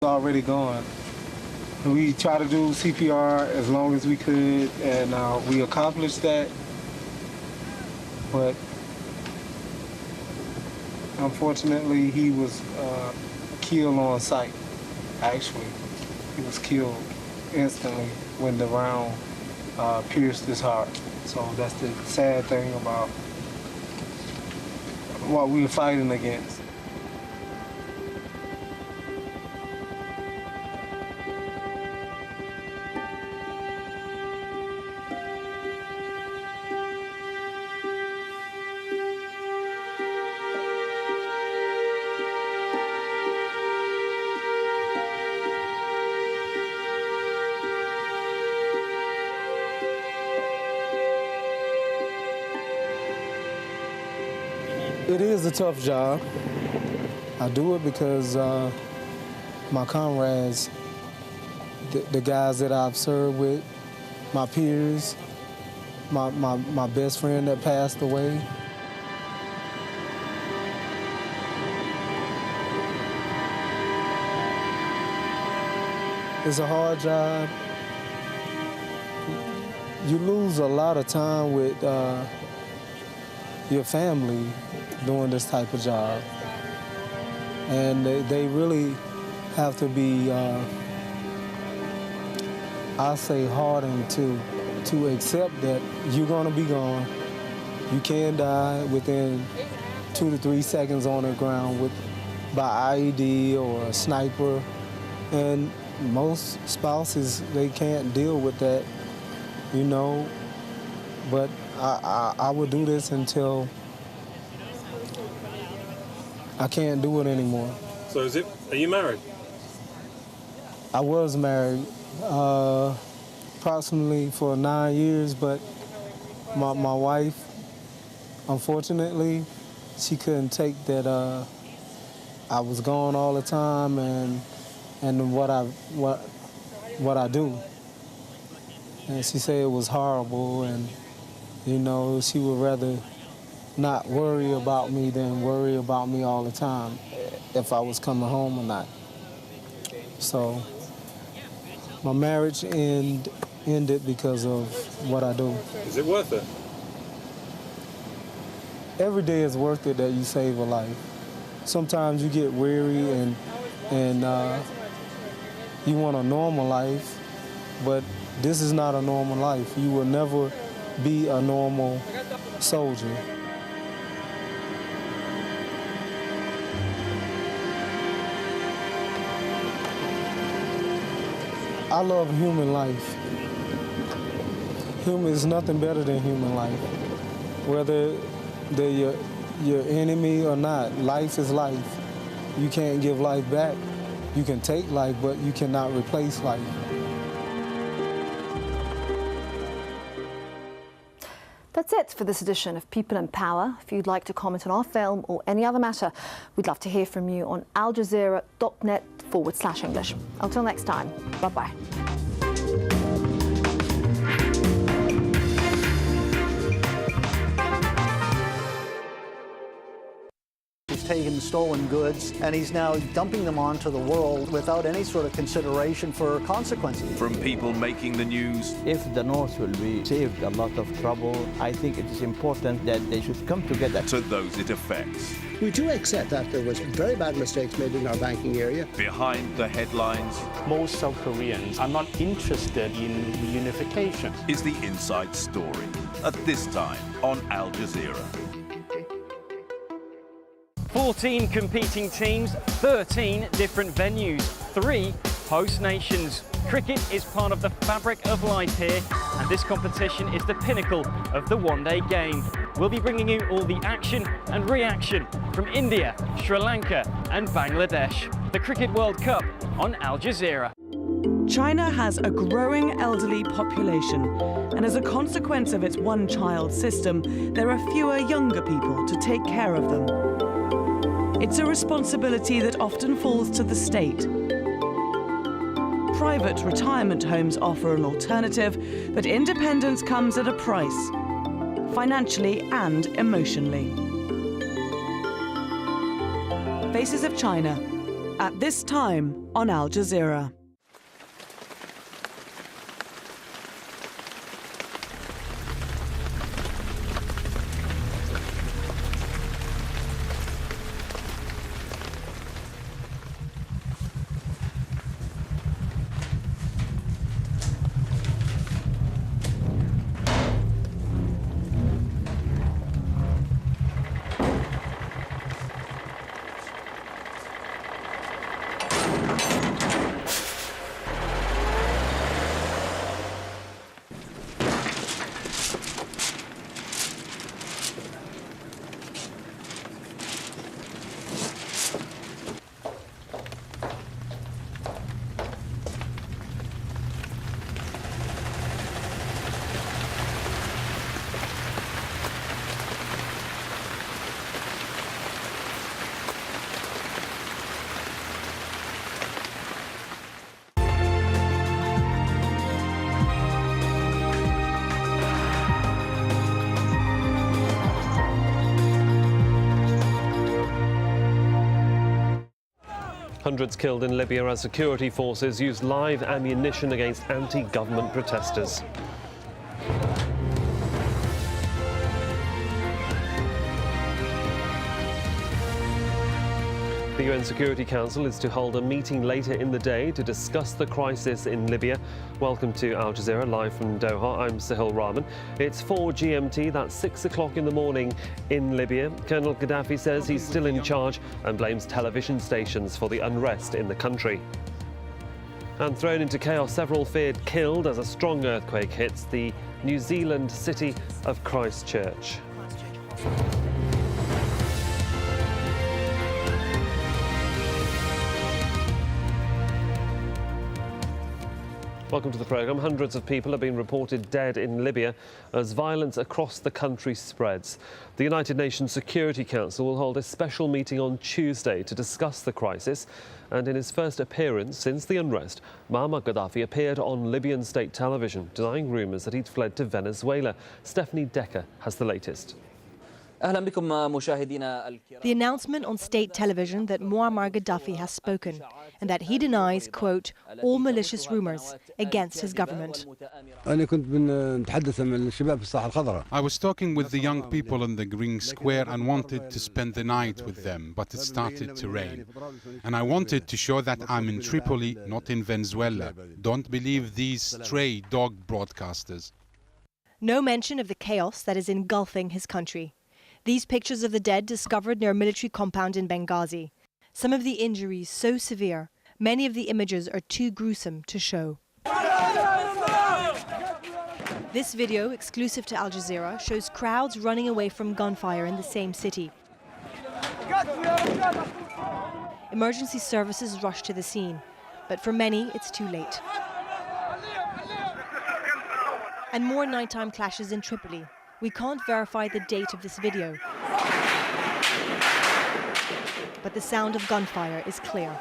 Already gone. We tried to do CPR as long as we could, and we accomplished that. But unfortunately, he was killed on sight. Actually, he was killed instantly when the round pierced his heart. So that's the sad thing about what we were fighting against. It is a tough job. I do it because my comrades, the guys that I've served with, my peers, my best friend that passed away. It's a hard job. You lose a lot of time with your family doing this type of job. And they really have to be, I say, hardened to accept that you're gonna be gone. You can die within 2 to 3 seconds on the ground by IED or a sniper. And most spouses, they can't deal with that, you know. But I would do this until I can't do it anymore. So are you married? I was married approximately for 9 years, but my wife, unfortunately, she couldn't take that I was gone all the time and what I do. And she said it was horrible, and you know, she would rather not worry about me than worry about me all the time if I was coming home or not. So my marriage ended because of what I do. Is it worth it? Every day is worth it that you save a life. Sometimes you get weary and you want a normal life, but this is not a normal life. You will never be a normal soldier. I love human life. Human is nothing better than human life. Whether they're your enemy or not, life is life. You can't give life back. You can take life, but you cannot replace life. That's it for this edition of People in Power. If you'd like to comment on our film or any other matter, we'd love to hear from you on aljazeera.net/English. Until next time, bye-bye. He's taken stolen goods and he's now dumping them onto the world without any sort of consideration for consequences. From people making the news. If the North will be saved a lot of trouble, I think it is important that they should come together. To those it affects. We do accept that there was very bad mistakes made in our banking area. Behind the headlines. Most South Koreans are not interested in reunification. Is the inside story. At this time on Al Jazeera. 14 competing teams, 13 different venues, 3 host nations. Cricket is part of the fabric of life here, and this competition is the pinnacle of the one-day game. We'll be bringing you all the action and reaction from India, Sri Lanka and Bangladesh. The Cricket World Cup on Al Jazeera. China has a growing elderly population, and as a consequence of its one-child system, there are fewer younger people to take care of them. It's a responsibility that often falls to the state. Private retirement homes offer an alternative, but independence comes at a price, financially and emotionally. Faces of China, at this time on Al Jazeera. Hundreds killed in Libya as security forces used live ammunition against anti-government protesters. The UN Security Council is to hold a meeting later in the day to discuss the crisis in Libya. Welcome to Al Jazeera, live from Doha. I'm Sahil Rahman. It's 4 GMT, that's 6 o'clock in the morning in Libya. Colonel Gaddafi says he's still in charge and blames television stations for the unrest in the country. And thrown into chaos, several feared killed as a strong earthquake hits the New Zealand city of Christchurch. Welcome to the programme. Hundreds of people have been reported dead in Libya as violence across the country spreads. The United Nations Security Council will hold a special meeting on Tuesday to discuss the crisis. And in his first appearance since the unrest, Muammar Gaddafi appeared on Libyan state television, denying rumours that he'd fled to Venezuela. Stephanie Decker has the latest. The announcement on state television that Muammar Gaddafi has spoken and that he denies, quote, all malicious rumours against his government. I was talking with the young people in the Green Square and wanted to spend the night with them, but it started to rain. And I wanted to show that I'm in Tripoli, not in Venezuela. Don't believe these stray dog broadcasters. No mention of the chaos that is engulfing his country. These pictures of the dead discovered near a military compound in Benghazi. Some of the injuries so severe, many of the images are too gruesome to show. This video, exclusive to Al Jazeera, shows crowds running away from gunfire in the same city. Emergency services rush to the scene, but for many it's too late. And more nighttime clashes in Tripoli. We can't verify the date of this video, but the sound of gunfire is clear.